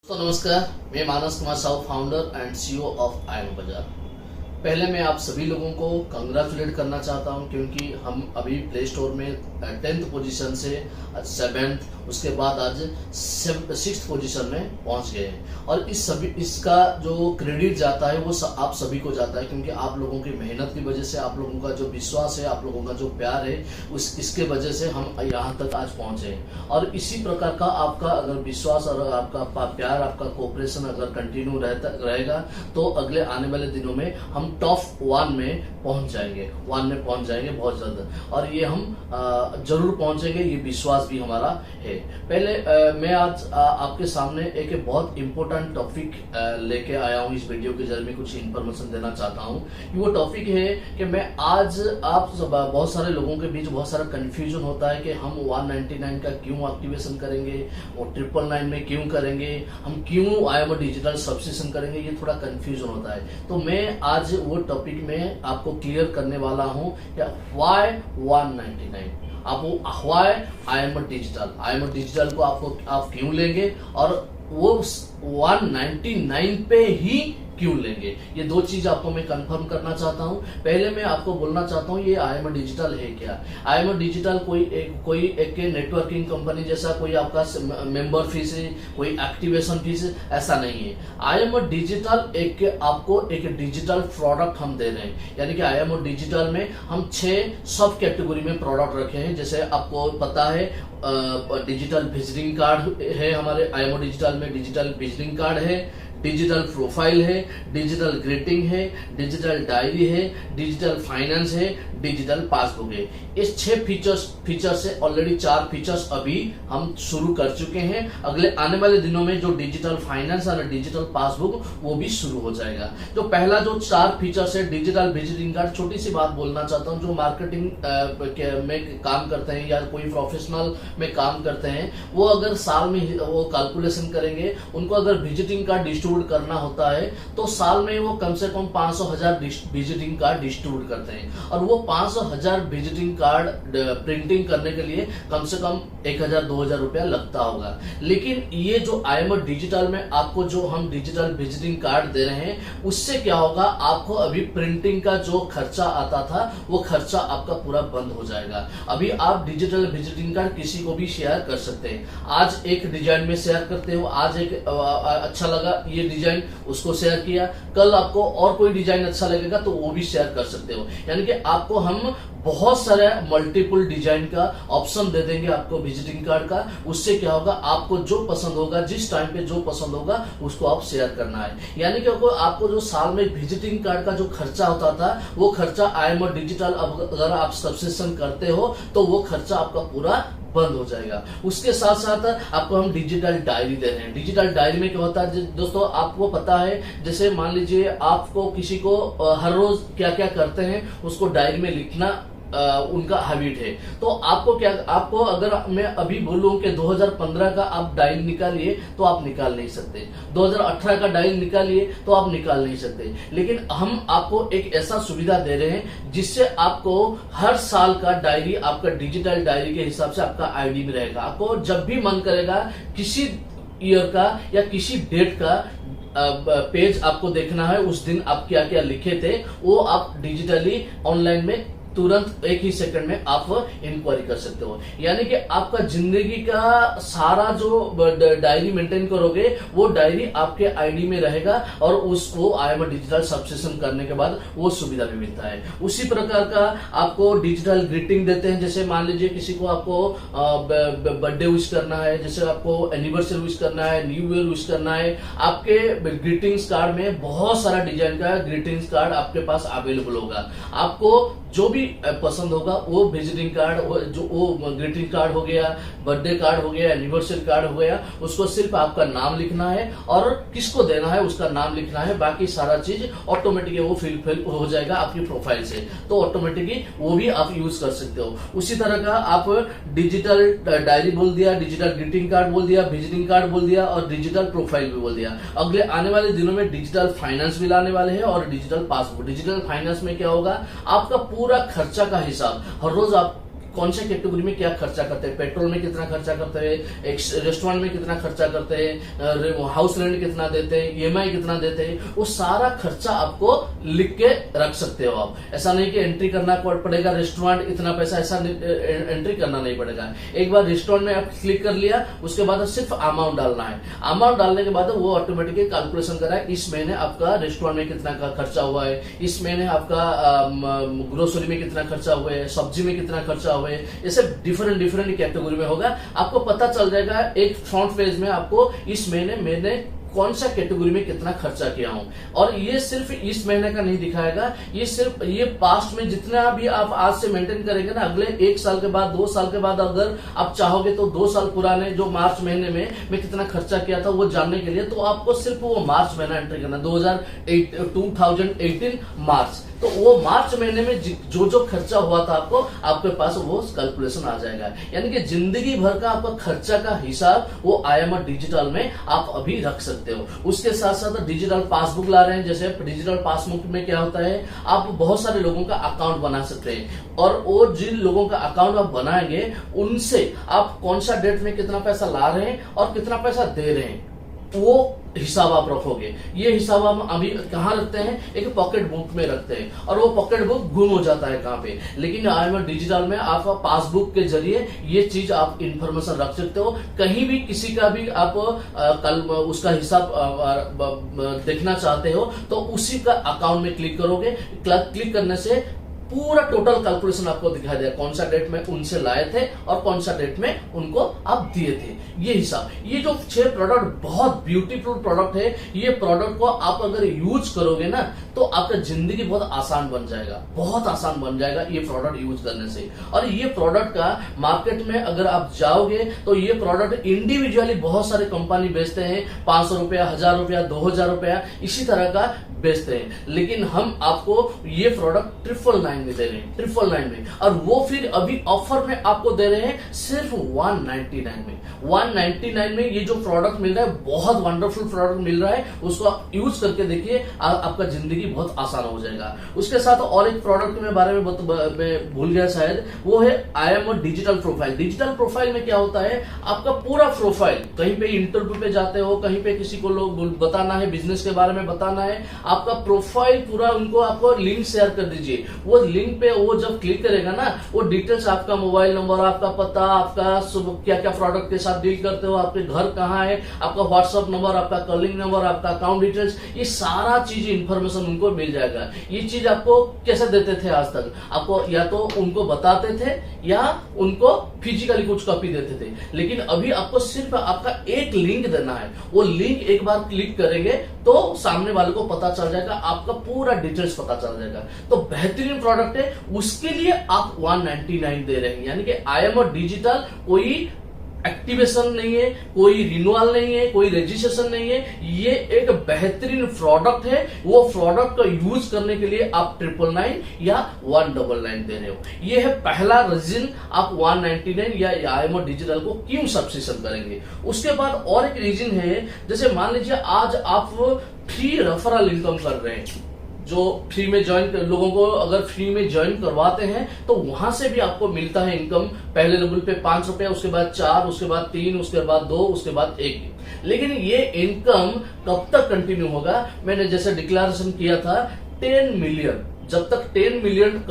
तो नमस्कार, मैं Manas Kumar Sahu, founder and CEO of IM Bazaar. पहले मैं आप सभी लोगों को कंग्रेचुलेट करना चाहता हूं क्योंकि हम अभी प्ले स्टोर में 10th पोजीशन से 7th, उसके बाद आज 6th पोजीशन में पहुंच गए हैं। और इसका जो क्रेडिट जाता है वो आप सभी को जाता है क्योंकि आप लोगों की मेहनत की वजह से, आप लोगों का जो विश्वास है, आप लोगों का जो प्यार है, इसके वजह से हम यहाँ तक आज पहुंचे हैं। और इसी प्रकार का आपका अगर विश्वास और आपका प्यार, आपका कोऑपरेशन अगर कंटिन्यू रहेगा तो अगले आने वाले दिनों में हम टॉप 1 में पहुंच जाएंगे, बहुत जल्द। और ये हम जरूर पहुंचेंगे, ये विश्वास भी हमारा है। पहले मैं आज आपके सामने एक बहुत इंपॉर्टेंट टॉपिक लेके आया हूं। इस वीडियो के जरिए कुछ इन्फॉर्मेशन देना चाहता हूं। वो टॉपिक है कि मैं आज बहुत सारे लोगों के बीच बहुत सारा कंफ्यूजन होता है कि हम 199 का क्यों एक्टिवेशन करेंगे, वो 999 में क्यों करेंगे, हम क्यों आईएम डिजिटल सब्सक्रिप्शन करेंगे, ये थोड़ा कंफ्यूजन होता है। तो मैं आज वो टॉपिक में आपको क्लियर करने वाला हूं कि व्हाई 199, आपको व्हाई आईएम डिजिटल को आप क्यों लेंगे और वो 199 पे ही क्यों लेंगे। ये दो चीज आपको मैं कंफर्म करना चाहता हूं। पहले मैं आपको बोलना चाहता हूं ये आईएम डिजिटल है क्या। आईएम डिजिटल कोई एक नेटवर्किंग कंपनी जैसा कोई आपका मेंबर फीस है, कोई एक्टिवेशन फीस है, ऐसा नहीं है। आईएम डिजिटल आपको एक डिजिटल प्रोडक्ट हम दे रहे हैं। यानी कि आईएम डिजिटल में हम 6 सब कैटेगरी में प्रोडक्ट रखे हैं। जैसे आपको पता है डिजिटल विजिटिंग कार्ड है, हमारे आईएम डिजिटल में डिजिटल विजिटिंग कार्ड है, डिजिटल प्रोफाइल है, डिजिटल ग्रीटिंग है, डिजिटल डायरी है, डिजिटल फाइनेंस है, डिजिटल पासबुक है। इस 6 फीचर्स से ऑलरेडी 4 फीचर्स अभी हम शुरू कर चुके हैं। अगले आने वाले दिनों में जो डिजिटल फाइनेंस और डिजिटल पासबुक वो भी शुरू हो जाएगा। तो पहला जो 4 फीचर्स है डिजिटल विजिटिंग कार्ड, छोटी सी बात बोलना चाहता हूं। जो मार्केटिंग में काम करते हैं या कोई प्रोफेशनल में काम करते हैं, वो अगर साल में वो कैलकुलेशन करेंगे, उनको अगर विजिटिंग कार्ड डिस्ट्रीब्यूट करना होता है तो साल में वो कम से कम 500,000 विजिटिंग कार्ड डिस्ट्रीब्यूट करते हैं। और वो 500,000 विजिटिंग कार्ड प्रिंटिंग करने के लिए कम से कम 1,000-2,000 रुपया लगता होगा। लेकिन ये जो आईएम डिजिटल में आपको जो हम डिजिटल विजिटिंग कार्ड दे रहे हैं, उससे क्या होगा, आपको अभी प्रिंटिंग का जो खर्चा आता था वो खर्चा आपका पूरा बंद हो जाएगा। अभी आप डिजिटल विजिटिंग कार्ड किसी को भी शेयर कर सकते हैं। आज एक डिजाइन में शेयर करते हो, आज एक अच्छा लगा ये डिजाइन, उसको शेयर किया, कल आपको और कोई डिजाइन अच्छा लगेगा तो वो भी शेयर कर सकते हो। यानी कि आपको हम बहुत सारे मल्टीपल डिजाइन का ऑप्शन दे देंगे आपको विजिटिंग कार्ड का। उससे क्या होगा, आपको जो पसंद होगा, जिस टाइम पे जो पसंद होगा उसको आप शेयर करना है। यानी कि आपको जो साल में विजिटिंग कार्ड का जो खर्चा होता था वो खर्चा आईएम डिजिटल अगर आप सब्सक्रिप्शन करते हो तो वो खर्चा आपका पूरा बंद हो जाएगा। उसके साथ साथ आपको हम डिजिटल डायरी दे रहे हैं। डिजिटल डायरी में क्या होता है दोस्तों, आपको पता है, जैसे मान लीजिए आपको किसी को हर रोज क्या क्या करते हैं उसको डायरी में लिखना उनका हैबिट है। तो आपको अगर मैं अभी बोलूं कि 2015 का आप डायल निकालिए तो आप निकाल नहीं सकते, 2018 का डायल निकालिए तो आप निकाल नहीं सकते। लेकिन हम आपको एक ऐसा सुविधा दे रहे हैं जिससे आपको हर साल का डायरी आपका डिजिटल डायरी के हिसाब से आपका आईडी में रहेगा। आपको जब भी मन करेगा किसी ईयर का या किसी डेट का पेज आपको देखना है, उस दिन आप क्या क्या लिखे थे वो आप डिजिटली ऑनलाइन में तुरंत एक ही सेकंड में आप इंक्वायरी कर सकते हो। यानी कि आपका जिंदगी का सारा जो डायरी मेंटेन करोगे वो डायरी आपके आईडी में रहेगा और उसको आईएम डिजिटल सब्सक्रिप्शन करने के बाद वो सुविधा भी मिलता है। उसी प्रकार का आपको डिजिटल ग्रीटिंग देते हैं। जैसे मान लीजिए किसी को आपको बर्थडे विश करना है, जैसे आपको एनिवर्सरी विश करना है, न्यू ईयर विश करना है, आपके ग्रीटिंग्स कार्ड में बहुत सारा डिजाइन का ग्रीटिंग्स कार्ड आपके पास अवेलेबल होगा। आपको जो भी पसंद होगा वो विजिटिंग कार्ड, वो ग्रीटिंग कार्ड हो गया, बर्थडे कार्ड हो गया, एनिवर्सरी कार्ड हो गया, उसको सिर्फ आपका नाम लिखना है और किसको देना है उसका नाम लिखना है। बाकी सारा चीज ऑटोमेटिकली वो फिल हो जाएगा आपकी प्रोफाइल से, तो ऑटोमेटिकली वो भी आप यूज कर सकते हो। उसी तरह का आप डिजिटल डायरी बोल दिया, डिजिटल ग्रीटिंग कार्ड बोल दिया, विजिटिंग कार्ड बोल दिया और डिजिटल प्रोफाइल भी बोल दिया। अगले आने वाले दिनों में डिजिटल फाइनेंस भी लाने वाले हैं और डिजिटल पासबुक। डिजिटल फाइनेंस में क्या होगा, आपका पूरा खर्चा का हिसाब, हर रोज आप कौन से कैटेगरी में क्या खर्चा करते हैं, पेट्रोल में कितना खर्चा करते हैं, एक रेस्टोरेंट में कितना खर्चा करते हैं, हाउस रेंट कितना देते हैं, ईएमआई कितना देते हैं, वो सारा खर्चा आपको लिख के रख सकते हो आप। ऐसा नहीं कि एंट्री करना पड़ेगा रेस्टोरेंट इतना पैसा, ऐसा एंट्री करना नहीं पड़ेगा। एक बार रेस्टोरेंट में आप क्लिक कर लिया, उसके बाद सिर्फ अमाउंट डालना है। अमाउंट डालने के बाद वो ऑटोमेटिकली कैलकुलेशन करा है इस महीने आपका रेस्टोरेंट में कितना का खर्चा हुआ है, इस महीने आपका ग्रोसरी में कितना खर्चा हुआ है, सब्जी में कितना खर्चा हुआ है, ऐसे डिफरेंट कैटेगरी में होगा। आपको पता चल जाएगा एक फ्रंट पेज में आपको इस महीने मैंने कौन सा कैटेगरी में कितना खर्चा किया हूं। और ये सिर्फ इस महीने का नहीं दिखाएगा, ये सिर्फ ये पास्ट में जितना भी आप आज से मेंटेन करेंगे ना, अगले 1 साल के बाद 2 साल के बाद अगर आप चाहोगे तो 2 साल पुराने जो मार्च महीने में मैं कितना खर्चा किया था वो जानने के लिए तो आपको सिर्फ वो मार्च महीना एंट्री करना, 2018 मार्च। तो वो मार्च महीने में जो जो खर्चा हुआ था आपको, आपके पास वो कैलकुलेशन आ जाएगा। यानी कि जिंदगी भर का आपका खर्चा का हिसाब वो IMR डिजिटल में आप अभी रख सकते हो। उसके साथ साथ डिजिटल पासबुक ला रहे हैं। जैसे डिजिटल पासबुक में क्या होता है, आप बहुत सारे लोगों का अकाउंट बना सकते हैं और वो जिन लोगों का अकाउंट आप बनाएंगे उनसे आप कौन सा डेट में कितना पैसा ला रहे हैं और कितना पैसा दे रहे हैं वो हिसाब आप रखोगे। ये हिसाब हम अभी कहाँ रखते हैं, एक पॉकेट बुक में रखते हैं और वो पॉकेट बुक गुम हो जाता है कहाँ पे। लेकिन IMR डिजिटल में आप पासबुक के जरिए ये चीज आप इंफॉर्मेशन रख सकते हो। कहीं भी किसी का भी आप कल उसका हिसाब देखना चाहते हो तो उसी का अकाउंट में क्लिक करोगे। क्लिक करने से पूरा टोटल कैलकुलेशन आपको दिखाई देगा, कौन सा डेट में उनसे लाए थे और कौन सा डेट में उनको आप दिए थे। ये हिसाब, ये जो 6 प्रोडक्ट बहुत ब्यूटीफुल प्रोडक्ट है। ये प्रोडक्ट को आप अगर यूज करोगे ना तो आपका जिंदगी बहुत आसान बन जाएगा, बहुत आसान बन जाएगा ये प्रोडक्ट यूज करने से। और ये प्रोडक्ट का मार्केट में अगर आप जाओगे तो ये प्रोडक्ट इंडिविजुअली बहुत सारे कंपनी बेचते हैं, 500 रुपया, 1000 रुपया, 2000 रुपया इसी तरह का बेचते हैं। लेकिन हम आपको ये प्रोडक्ट 999 में दे रहे हैं, 999 में। और वो फिर अभी ऑफर में आपको दे रहे हैं सिर्फ 199 में। 199 में ये जो प्रोडक्ट मिल रहा है, बहुत वंडरफुल प्रोडक्ट मिल रहा है, उसको आप यूज करके देखिए, आपका जिंदगी बहुत आसान हो जाएगा। उसके साथ और एक प्रोडक्ट के बारे में मैं भूल गया शायद, वो है IMR digital profile. Digital profile में क्या होता है, आपका पूरा प्रोफाइल, कहीं पे इंटरव्यू पे जाते हो, कहीं पे किसी को लोग बताना है, बिजनेस के बारे में बताना है, आपका प्रोफाइल पूरा उनको आपको लिंक शेयर कर दीजिए। वो लिंक पे वो जब क्लिक करेगा ना, वो डिटेल्स, आपका मोबाइल नंबर, आपका पता, आपका क्या क्या प्रोडक्ट के साथ डील करते हो, आपके घर कहाँ है, आपका व्हाट्सएप नंबर, आपका कॉलिंग नंबर, आपका अकाउंट डिटेल्स, ये सारा चीज इंफॉर्मेशन उनको मिल जाएगा। ये चीज आपको कैसे देते थे आज तक, आपको या तो उनको बताते थे या उनको फिजिकली कुछ कॉपी देते थे। लेकिन अभी आपको सिर्फ आपका एक लिंक देना है। वो लिंक एक बार क्लिक करेंगे तो सामने वाले को पता चल जाएगा, आपका पूरा डिटेल्स पता चल जाएगा। तो बेहतरीन प्रोडक्ट है, उसके लिए आप 199 दे रहे हैं। यानी कि IMR डिजिटल कोई एक्टिवेशन नहीं है, कोई रिन्यूअल नहीं है, कोई रजिस्ट्रेशन नहीं है, ये एक बेहतरीन प्रोडक्ट है। वो प्रोडक्ट का यूज करने के लिए आप 999 या 199 दे रहे हो। ये है पहला रीजन आप 199 या IMR डिजिटल को क्यों सब्सक्रिप्शन करेंगे। उसके बाद और एक रीजन है, जैसे मान लीजिए आज आप फ्री रेफरल इनकम कर रहे हैं, जो फ्री में ज्वाइन लोगों को अगर फ्री में ज्वाइन करवाते हैं तो वहां से भी आपको मिलता है इनकम। पहले लेवल पे 5 रुपया, उसके बाद 4, उसके बाद 3, उसके बाद 2, उसके बाद 1। लेकिन ये इनकम कब तक कंटिन्यू होगा, मैंने जैसे डिक्लेरेशन किया था 10 मिलियन, जब तक 10 मिलियन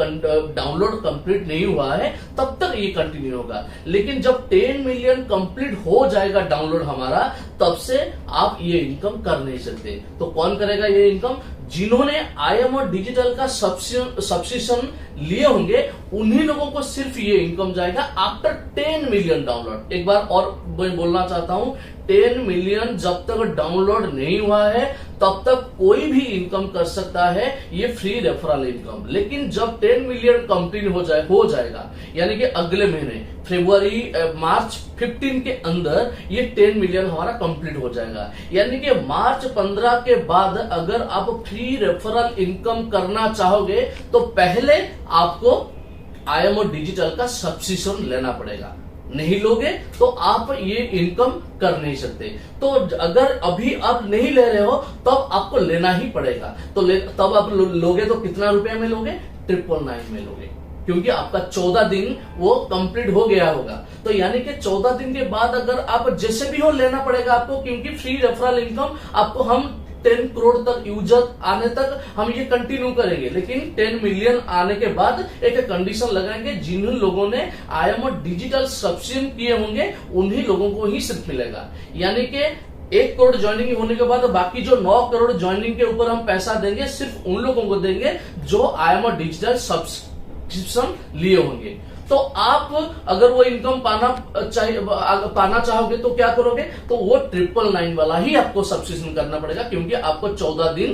डाउनलोड कंप्लीट नहीं हुआ है तब तक ये कंटिन्यू होगा। लेकिन जब 10 मिलियन कंप्लीट हो जाएगा डाउनलोड हमारा, तब से आप ये इनकम कर नहीं सकते। तो कौन करेगा ये इनकम, जिन्होंने IMR डिजिटल का सब्सक्रिप्शन लिए होंगे उन्हीं लोगों को सिर्फ ये इनकम जाएगा आफ्टर 10 मिलियन डाउनलोड। एक बार और मैं बोलना चाहता हूं, 10 मिलियन जब तक डाउनलोड नहीं हुआ है तब तक कोई भी इनकम कर सकता है, ये फ्री रेफरल इनकम। लेकिन जब 10 मिलियन कंप्लीट हो जाएगा, यानी कि अगले महीने मार्च 15 के अंदर ये 10 मिलियन हमारा कंप्लीट हो जाएगा। यानी कि मार्च 15 के बाद अगर आप फ्री रेफरल इनकम करना चाहोगे तो पहले आपको IMR डिजिटल का सब्सक्रिप्शन लेना पड़ेगा। नहीं लोगे तो आप ये इनकम कर नहीं सकते। तो अगर अभी आप नहीं ले रहे हो तब आपको लेना ही पड़ेगा। तो तब आप लोगे तो कितना रुपया में लोगे, 999 में लोगे। क्योंकि आपका 14 दिन वो कंप्लीट हो गया होगा। तो यानी कि 14 दिन के बाद अगर आप जैसे भी हो लेना पड़ेगा आपको, क्योंकि फ्री रेफरल इनकम आपको हम 10 करोड़ तक यूजर आने तक हम ये कंटिन्यू करेंगे, लेकिन 10 मिलियन आने के बाद एक कंडीशन लगाएंगे, जिन लोगों ने IMO डिजिटल सब्सक्रिप्शन किए होंगे उन्हीं लोगों को ही सिर्फ मिलेगा। यानी कि 1 करोड़ ज्वाइनिंग होने के बाद बाकी जो 9 करोड़ ज्वाइनिंग के ऊपर हम पैसा देंगे सिर्फ उन लोगों को देंगे जो IMO डिजिटल सब्सक्रिप्शन लिए होंगे। तो आप अगर वो इनकम पाना चाहोगे तो क्या करोगे, तो वो 999 वाला ही आपको सब्सक्रिप्शन करना पड़ेगा, क्योंकि आपको 14 दिन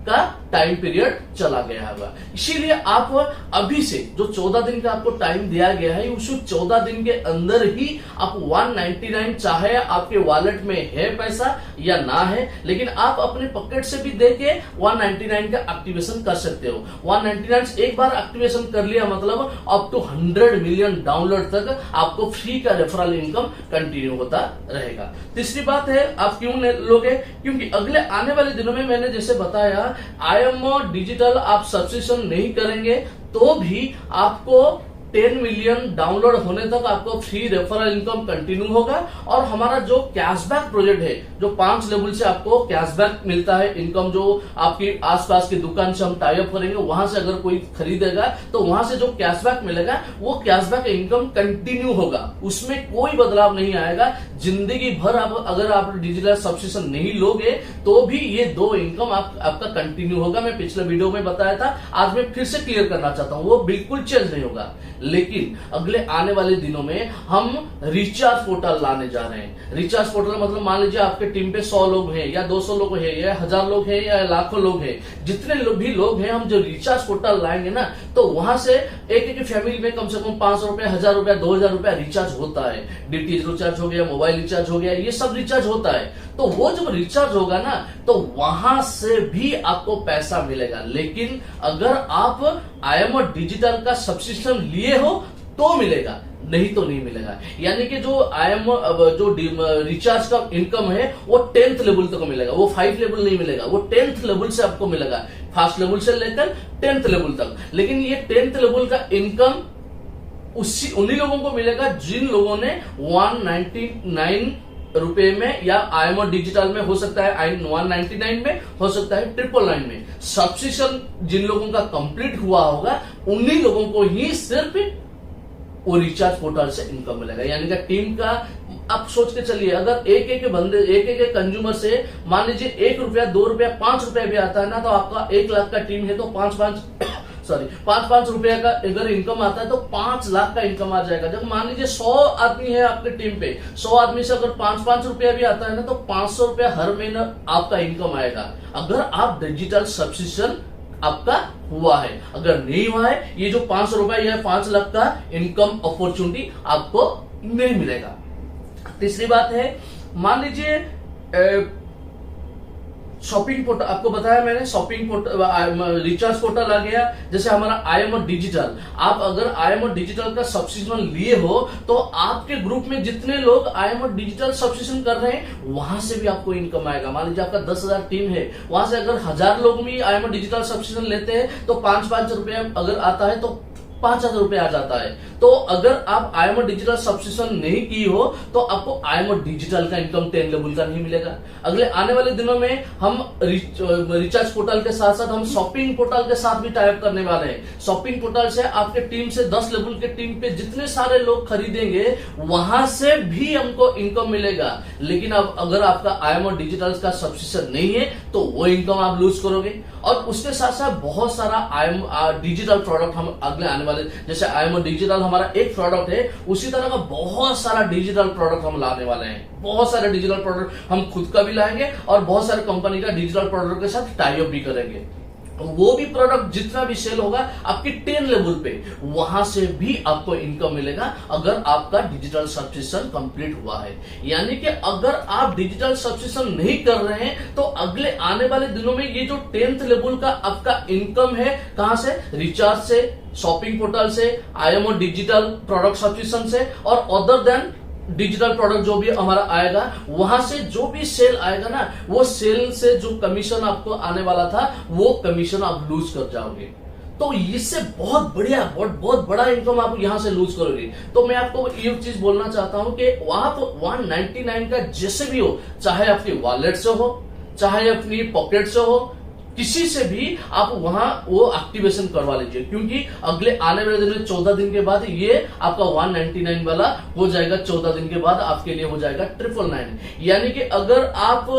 का टाइम पीरियड चला गया होगा। इसीलिए आप अभी से जो 14 दिन का आपको टाइम दिया गया है, उस 14 दिन के अंदर ही आप 199, चाहे आपके वॉलेट में है पैसा या ना है, लेकिन आप अपने पॉकेट से भी देके 199 का एक्टिवेशन कर सकते हो। 199 एक बार एक्टिवेशन कर लिया मतलब अप टू 100 मिलियन डाउनलोड तक आपको फ्री का रेफरल इनकम कंटिन्यू होता रहेगा। तीसरी बात है, आप क्यों लोगे, क्योंकि अगले आने वाले दिनों में मैंने जैसे बताया IMO डिजिटल आप सब्सक्रिप्शन नहीं करेंगे तो भी आपको 10 मिलियन डाउनलोड होने तक आपको फ्री रेफरल इनकम कंटिन्यू होगा। और हमारा जो कैशबैक प्रोजेक्ट है, जो 5 लेवल से आपको कैशबैक मिलता है इनकम, जो आपकी आसपास की दुकान से हम टाई अप करेंगे, वहां से अगर कोई खरीदेगा तो वहां से जो कैशबैक मिलेगा वो कैशबैक इनकम कंटिन्यू होगा, उसमें कोई बदलाव नहीं आएगा। जिंदगी भर अगर आप डिजिटल सब्सक्रिप्शन नहीं लोगे तो भी ये 2 इनकम आपका कंटिन्यू होगा। मैं पिछले वीडियो में बताया था, आज मैं फिर से क्लियर करना चाहता हूं, वो बिल्कुल चेंज नहीं होगा। लेकिन अगले आने वाले दिनों में हम रिचार्ज पोर्टल लाने जा रहे हैं। रिचार्ज पोर्टल मतलब मान लीजिए आपके टीम पे 100 लोग हैं या 200 लोग हैं या 1000 लोग हैं या लाखों लोग हैं, जितने भी लोग हैं, हम जो रिचार्ज पोर्टल लाएंगे ना, तो वहां से एक फैमिली में कम से कम 500 रुपया, 1000 रुपया, 2000 रुपया रिचार्ज होता है। डीटीएच रिचार्ज हो गया, मोबाइल रिचार्ज हो गया, ये सब रिचार्ज होता है। तो वो जब रिचार्ज होगा ना तो वहां से भी आपको पैसा मिलेगा। लेकिन अगर आप IMO डिजिटल का सब्सक्रिप्शन लिए हो तो मिलेगा, नहीं तो नहीं मिलेगा। यानी कि जो IMO जो रिचार्ज का इनकम है वो 10th लेवल तक मिलेगा, वो 5 लेवल नहीं मिलेगा, वो 10th लेवल से आपको मिलेगा, फर्स्ट लेवल से लेकर 10th लेवल तक। लेकिन ये 10th लेवल का इनकम उन्हीं लोगों को मिलेगा जिन लोगों ने 199 रुपए में या IMO डिजिटल में, हो सकता है 199 में, हो सकता है 999 में, सब्सक्रिप्शन जिन लोगों का कंप्लीट हुआ होगा उन्हीं लोगों को ही सिर्फ वो रिचार्ज पोर्टल से इनकम मिलेगा। यानी कि टीम का आप सोच के चलिए, अगर एक बंदे, एक कंज्यूमर से मान लीजिए 1 रुपया, 2 रुपया, 5 रुपया भी आता है ना, तो आपका 1 लाख का टीम है तो 5 रुपया का अगर इनकम आता है तो 5 लाख का इनकम आ जाएगा। जब मान लीजिए 100 आदमी है आपके टीम पे, 100 आदमी से अगर 5 रुपया भी आता है ना, तो 500 रुपया हर महीना आपका इनकम आएगा, अगर आप डिजिटल सब्सक्रिप्शन आपका हुआ है। अगर नहीं हुआ है, ये जो 500 रुपया या 5 लाख का इनकम अपॉर्चुनिटी आपको नहीं मिलेगा। तीसरी बात है, मान लीजिए शॉपिंग पोर्टल, आपको बताया मैंने, शॉपिंग पोर्टल, रिचार्ज पोर्टल आ गया। जैसे हमारा IMO डिजिटल, आप अगर IMO डिजिटल का सब्सक्रिप्शन लिए हो तो आपके ग्रुप में जितने लोग IMO डिजिटल सब्सक्रिप्शन कर रहे हैं वहां से भी आपको इनकम आएगा। मान लीजिए आपका 10,000 टीम है, वहां से अगर 1000 लोग भी IMO डिजिटल सब्सक्रिप्शन लेते हैं तो 5 रुपया अगर आता है तो 5000 रुपए आ जाता है। तो अगर आप IMO डिजिटल सब्सक्रिप्शन नहीं की हो तो आपको IMO डिजिटल का इनकम 10 लेवल का नहीं मिलेगा। अगले आने वाले दिनों में हम रिचार्ज पोर्टल के साथ साथ हम शॉपिंग पोर्टल के साथ भी टाइप करने वाले हैं। शॉपिंग पोर्टल से आपके टीम से 10 लेवल के टीम पे जितने सारे लोग खरीदेंगे वहां से भी हमको इनकम मिलेगा। लेकिन अब अगर आपका IMO डिजिटल का सब्सक्रिप्शन नहीं है तो वो इनकम आप लूज करोगे। और उसके साथ साथ बहुत सारा डिजिटल प्रोडक्ट हम अगले आने वाले, जैसे IMO डिजिटल हमारा एक प्रोडक्ट है, उसी तरह का बहुत सारा डिजिटल प्रोडक्ट हम लाने वाले हैं। बहुत सारे डिजिटल प्रोडक्ट हम खुद का भी लाएंगे और बहुत सारे कंपनी का डिजिटल प्रोडक्ट के साथ टाई अप भी करेंगे। वो भी प्रोडक्ट जितना भी सेल होगा आपके 10 लेवल पे, वहां से भी आपको इनकम मिलेगा अगर आपका डिजिटल सब्सक्रिप्शन कंप्लीट हुआ है। यानी कि अगर आप डिजिटल सब्सक्रिप्शन नहीं कर रहे हैं तो अगले आने वाले दिनों में ये जो 10th लेवल का आपका इनकम है, कहां से, रिचार्ज से, शॉपिंग पोर्टल से, IMO डिजिटल प्रोडक्ट सब्सक्रिप्शन से और अदर देन डिजिटल प्रोडक्ट जो भी हमारा आएगा, वहां से जो भी सेल आएगा ना, वो सेल से जो कमीशन आपको आने वाला था वो कमीशन आप लूज कर जाओगे। तो इससे बहुत बढ़िया बहुत बड़ा इनकम आप यहां से लूज करोगे। तो मैं आपको ये चीज बोलना चाहता हूं कि आप 199 का जैसे भी हो, चाहे आपकी वॉलेट से हो, चाहे अपनी पॉकेट से हो, किसी से भी आप वहां वो एक्टिवेशन करवा लीजिए, क्योंकि अगले आने वाले दिन में 14 दिन के बाद ये आपका 199 वाला हो जाएगा। 14 दिन के बाद आपके लिए हो जाएगा 999। यानी कि अगर आप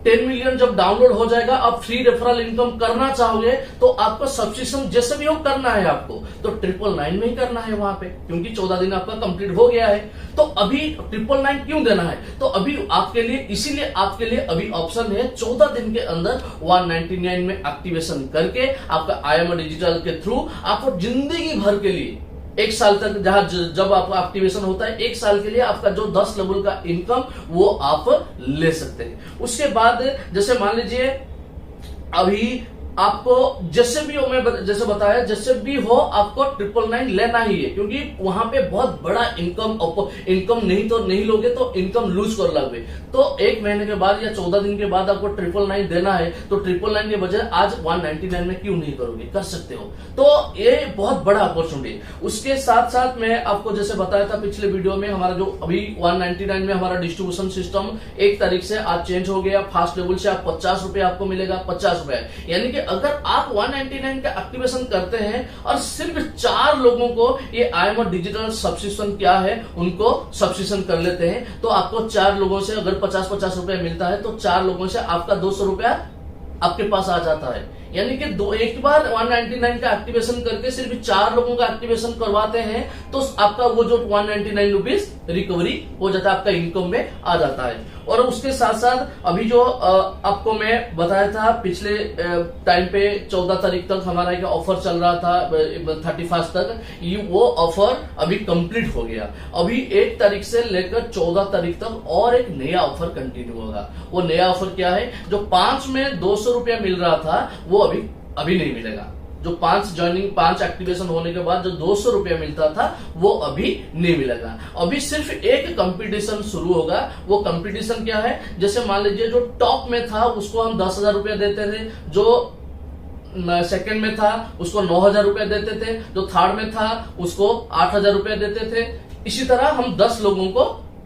10 मिलियन जब डाउनलोड हो जाएगा, आप फ्री रेफरल इनकम करना चाहोगे तो आपको सब्सक्रिप्शन जैसे भी हो करना है आपको, तो 999 में ही करना है वहां पे, क्योंकि 14 दिन आपका कंप्लीट हो गया है। तो अभी 999 क्यों देना है? तो अभी आपके लिए, इसीलिए आपके लिए अभी ऑप्शन है 14 दिन के अंदर 199 में एक्टिवेशन करके आपका IMA डिजिटल के थ्रू आपको जिंदगी भर के लिए 1 साल तक, जब आपका एक्टिवेशन होता है 1 साल के लिए आपका जो 10 लेवल का इनकम वो आप ले सकते हैं। उसके बाद जैसे मान लीजिए अभी आपको जैसे भी हो, मैं जैसे बताया, जैसे भी हो आपको 999 लेना ही है, क्योंकि वहां पे बहुत बड़ा इनकम नहीं तो नहीं लोगे तो इनकम लूज कर लोगे। तो 1 महीने के बाद या 14 दिन के बाद आपको 999 देना है, तो 999 के बजाय आज 199 में क्यों नहीं करोगे? कर सकते हो। तो ये बहुत बड़ा अपॉर्चुनिटी है। उसके साथ साथ मैं आपको जैसे बताया था पिछले वीडियो में, हमारा जो अभी 199 में हमारा डिस्ट्रीब्यूशन सिस्टम 1 तारीख से आज चेंज हो गया। फास्ट लेवल से आप 50 रुपए आपको मिलेगा, 50 रुपए। यानी कि अगर आप 199 का एक्टिवेशन करते हैं और सिर्फ 4 लोगों को ये IMA डिजिटल सब्सक्रिप्शन क्या है उनको सब्सक्रिप्शन कर लेते हैं, तो आपको 4 लोगों से अगर 50-50 रुपए मिलता है, तो 4 लोगों से आपका 200 रुपया आपके पास आ जाता है। यानी कि एक बार 199 का एक्टिवेशन करके सिर्फ 4 लोगों का एक्टिवेशन करवाते हैं, तो आपका वो जो 199 रुपीज रिकवरी हो जाता है, आपका इनकम में आ जाता है। और उसके साथ साथ अभी जो आपको मैं बताया था पिछले टाइम पे 14 तारीख तक हमारा एक ऑफर चल रहा था, 31 तक, वो ऑफर अभी कंप्लीट हो गया। अभी 1 तारीख से लेकर 14 तारीख तक और एक नया ऑफर कंटिन्यू होगा। वो नया ऑफर क्या है? जो 5 में 200 रुपया मिल रहा था वो अभी नहीं मिलेगा। जो 5 एक्टिवेशन होने के बाद जो 200 रुपया मिलता था वो अभी नहीं मिलेगा। अभी सिर्फ एक कंपटीशन शुरू होगा। वो कंपटीशन क्या है? जैसे मान लीजिए जो टॉप में था उसको हम 10,000 रुपया देते थे, जो सेकंड में था उसको 9,000 रुपया देते थे, जो थर्ड में था उसको 8,000 रुपया देते थे। इसी तरह हम 10 लोगों को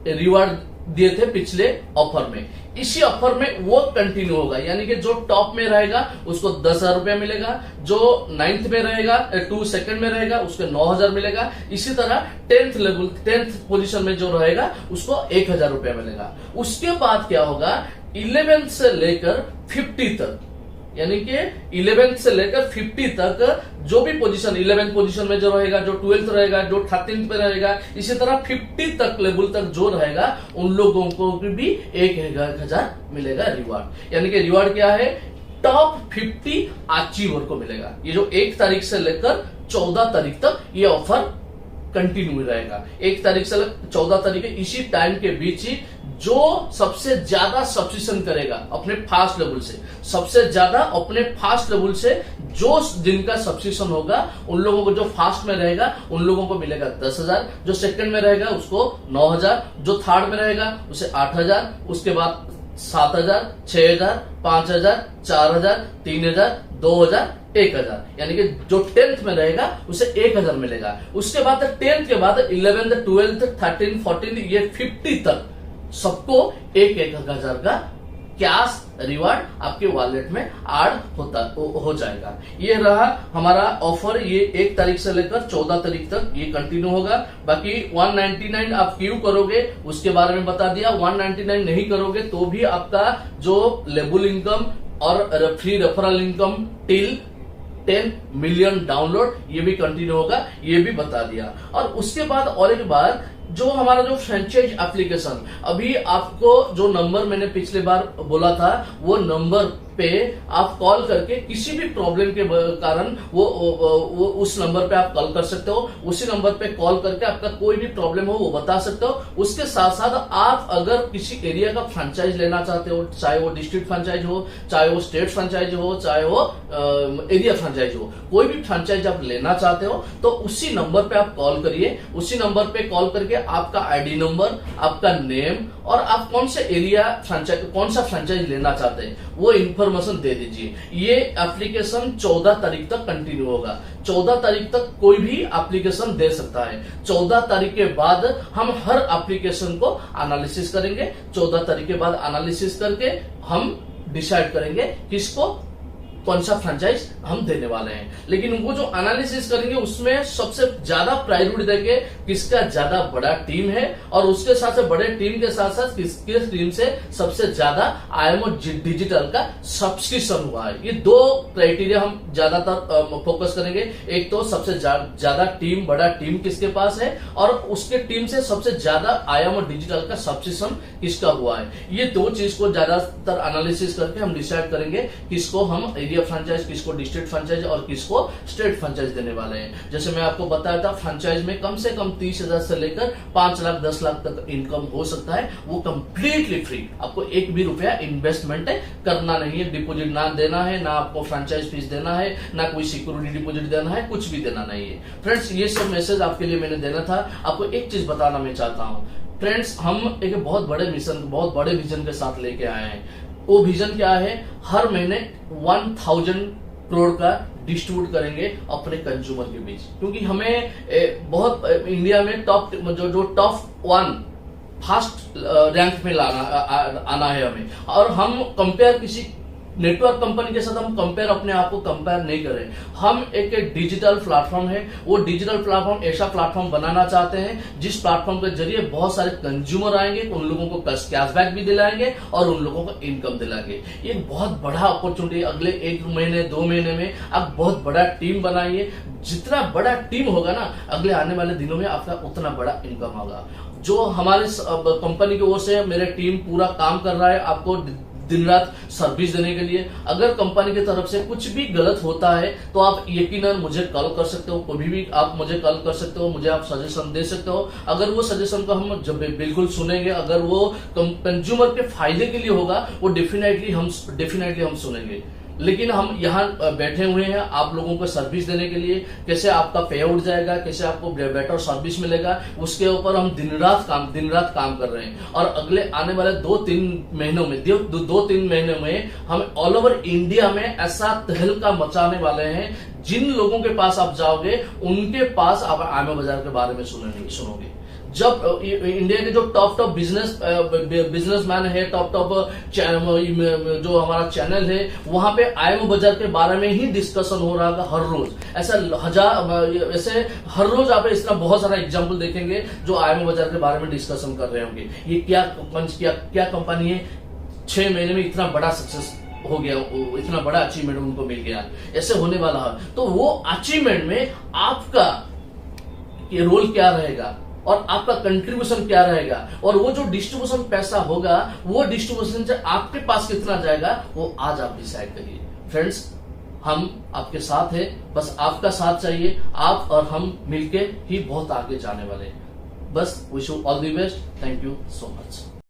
रिवार्ड दिए थे पिछले ऑफर में। इसी ऑफर में वो कंटिन्यू होगा, यानी कि जो टॉप में रहेगा उसको 10,000 रुपया मिलेगा, जो 9th में रहेगा, 2 सेकंड में रहेगा उसको 9,000 मिलेगा। इसी तरह 10th पोजीशन में जो रहेगा उसको 1,000 रुपया मिलेगा। उसके बाद क्या होगा? 11th से लेकर 50 तक, यानी कि 11th से लेकर 50 तक जो भी पोजीशन, 11th पोजीशन में जो रहेगा, जो 12th रहेगा, जो 13th पे रहेगा, इसी तरह 50 तक लेवल तक जो रहेगा उन लोगों को भी 1,000 मिलेगा रिवार्ड। यानी कि रिवार्ड क्या है? टॉप 50 अचीवर को मिलेगा। ये जो 1 तारीख से लेकर 14 तारीख तक ये ऑफर कंटिन्यू रहेगा। 1 तारीख से 14 तारीख, इसी टाइम के बीच ही जो सबसे ज्यादा सब्सक्रिप्शन करेगा अपने फास्ट लेवल से, सबसे ज्यादा अपने फास्ट लेवल से जो जिनका सब्सक्रिप्शन होगा उन लोगों को, जो फास्ट में रहेगा उन लोगों को मिलेगा 10,000, जो सेकंड में रहेगा उसको 9,000, जो थर्ड में रहेगा उसे 8,000, उसके बाद 7,000, 6,000, 5,000, 4,000, 3,000, 2,000, 1,000। यानी कि जो 10th में रहेगा उसे 1,000 मिलेगा। उसके बाद 10th के बाद 11th, 12th, 13, 14 ये 50 तक सबको 1,000 का कैश रिवार्ड आपके वॉलेट में ऐड हो जाएगा। ये रहा हमारा ऑफर। ये 1 तारीख से लेकर 14 तारीख तक ये कंटिन्यू होगा। बाकी 199 आप क्यों करोगे उसके बारे में बता दिया। 199 नहीं करोगे तो भी आपका जो लेवल इनकम और free referral income till 10 million download ये भी कंटिन्यू होगा, ये भी बता दिया। और उसके बाद और एक बार, जो हमारा जो फ्रेंचाइज एप्लीकेशन, अभी आपको जो नंबर मैंने पिछले बार बोला था वो नंबर पे आप कॉल करके किसी भी प्रॉब्लम के कारण वो उस नंबर पे आप कॉल कर सकते हो। उसी नंबर पे कॉल करके आपका कोई भी प्रॉब्लम हो वो बता सकते हो। उसके साथ साथ आप अगर किसी एरिया का फ्रेंचाइज लेना चाहते हो, चाहे वो डिस्ट्रिक्ट फ्रेंचाइज हो, चाहे वो स्टेट फ्रेंचाइज हो, चाहे वो एरिया फ्रेंचाइज हो, कोई भी फ्रेंचाइज आप लेना चाहते हो तो उसी नंबर पे आप कॉल करिए। उसी नंबर पे कॉल करके आपका आईडी नंबर, आपका नेम और आप कौन से एरिया फ्रेंचाइज, कौन सा फ्रेंचाइज लेना चाहते हैं वो इन्फॉर्मेशन दे दीजिए। ये एप्लीकेशन 14 तारीख तक कंटिन्यू होगा। 14 तारीख तक कोई भी एप्लीकेशन दे सकता है। 14 तारीख के बाद हम हर एप्लीकेशन को एनालिसिस करेंगे। 14 तारीख के बाद एनालिसिस करके हम डिसाइड करेंगे किसको कौन सा फ्रेंचाइज हम देने वाले हैं। लेकिन वो जो एनालिसिस करेंगे उसमें सबसे ज्यादा प्रायोरिटी देंगे किसका ज्यादा बड़ा टीम है और उसके साथ से बड़े टीम के साथ साथ किसके टीम से सबसे ज्यादा IMO डिजिटल का सब्सक्रिप्शन हुआ है। ये दो क्राइटेरिया हम ज्यादातर फोकस करेंगे। एक तो सबसे ज्यादा टीम, बड़ा टीम किसके पास है और उसके टीम से सबसे ज्यादा IMO डिजिटल का सब्सक्रिप्शन किसका हुआ है। ये दो चीज को ज्यादातर एनालिसिस करके हम डिसाइड करेंगे किसको हम एरिया फ्रेंचाइज, किसको डिस्ट्रिक्ट फ्रेंचाइज और किसको स्टेट फ्रेंचाइज देने वाले हैं। जैसे मैं आपको बताया था फ्रेंचाइज में कम से कम 30,000 से लेकर 5 लाख 10 लाख तक इनकम हो सकता है। वो कंप्लीटली फ्री, आपको एक भी रुपया इन्वेस्टमेंट करना नहीं है, डिपोजिट ना देना है, ना आपको फ्रेंचाइज फीस देना है, ना कोई सिक्योरिटी डिपोजिट देना है, कुछ भी देना नहीं है। फ्रेंड्स ये सब मैसेज आपके लिए मैंने देना था। आपको एक चीज बताना मैं चाहता हूं फ्रेंड्स, हम एक बहुत बड़े मिशन, बहुत बड़े विजन के साथ लेके आए हैं। वो विजन क्या है, हर महीने 1000 करोड़ का डिस्ट्रीब्यूट करेंगे अपने कंज्यूमर के बीच। क्योंकि हमें बहुत इंडिया में टॉप जो टॉप 1 फर्स्ट रैंक में आना है हमें। और हम कंपेयर किसी नेटवर्क कंपनी के साथ हम कंपेयर अपने आप को कंपेयर नहीं करें। हम एक डिजिटल प्लेटफॉर्म है, वो डिजिटल प्लेटफॉर्म ऐसा प्लेटफॉर्म बनाना चाहते हैं जिस प्लेटफॉर्म के जरिए बहुत सारे कंज्यूमर आएंगे, उन लोगों को कैशबैक भी दिलाएंगे और उन लोगों को इनकम दिलाएंगे। ये बहुत बड़ा अपॉर्चुनिटी। अगले 1 महीने 2 महीने में आप बहुत बड़ा टीम बनाइए। जितना बड़ा टीम होगा ना, अगले आने वाले दिनों में आपका उतना बड़ा इनकम होगा। जो हमारे कंपनी की ओर से मेरे टीम पूरा काम कर रहा है आपको दिन रात सर्विस देने के लिए। अगर कंपनी की तरफ से कुछ भी गलत होता है तो आप यकीनन मुझे कॉल कर सकते हो, कभी भी आप मुझे कॉल कर सकते हो, मुझे आप सजेशन दे सकते हो। अगर वो सजेशन को हम जब बिल्कुल सुनेंगे, अगर वो कंज्यूमर के फायदे के लिए होगा, वो डेफिनेटली हम सुनेंगे। लेकिन हम यहाँ बैठे हुए हैं आप लोगों को सर्विस देने के लिए। कैसे आपका पे आउट जाएगा, कैसे आपको बेटर सर्विस मिलेगा, उसके ऊपर हम दिन रात काम कर रहे हैं। और अगले आने वाले 2-3 महीनों में 2-3 महीनों में हम ऑल ओवर इंडिया में ऐसा तहलका मचाने वाले हैं, जिन लोगों के पास आप जाओगे उनके पास आप IMO बाजार के बारे में सुनोगे। जब इंडिया के जो टॉप बिजनेसमैन है, टॉप जो हमारा चैनल है, वहां पे IMO बाजार के बारे में ही डिस्कशन हो रहा है हर रोज। ऐसे हर रोज आप इस तरह बहुत सारा एग्जांपल देखेंगे जो IMO बाजार के बारे में डिस्कशन कर रहे होंगे। ये क्या कंपनी है, 6 महीने में इतना बड़ा सक्सेस हो गया, इतना बड़ा अचीवमेंट उनको मिल गया, ऐसे होने वाला है। तो वो अचीवमेंट में आपका ये रोल क्या रहेगा और आपका कंट्रीब्यूशन क्या रहेगा, और वो जो डिस्ट्रीब्यूशन पैसा होगा, वो डिस्ट्रीब्यूशन से आपके पास कितना जाएगा, वो आज आप डिसाइड करिए। फ्रेंड्स, हम आपके साथ हैं, बस आपका साथ चाहिए। आप और हम मिलके ही बहुत आगे जाने वाले हैं। बस wish you all the best. Thank you so much.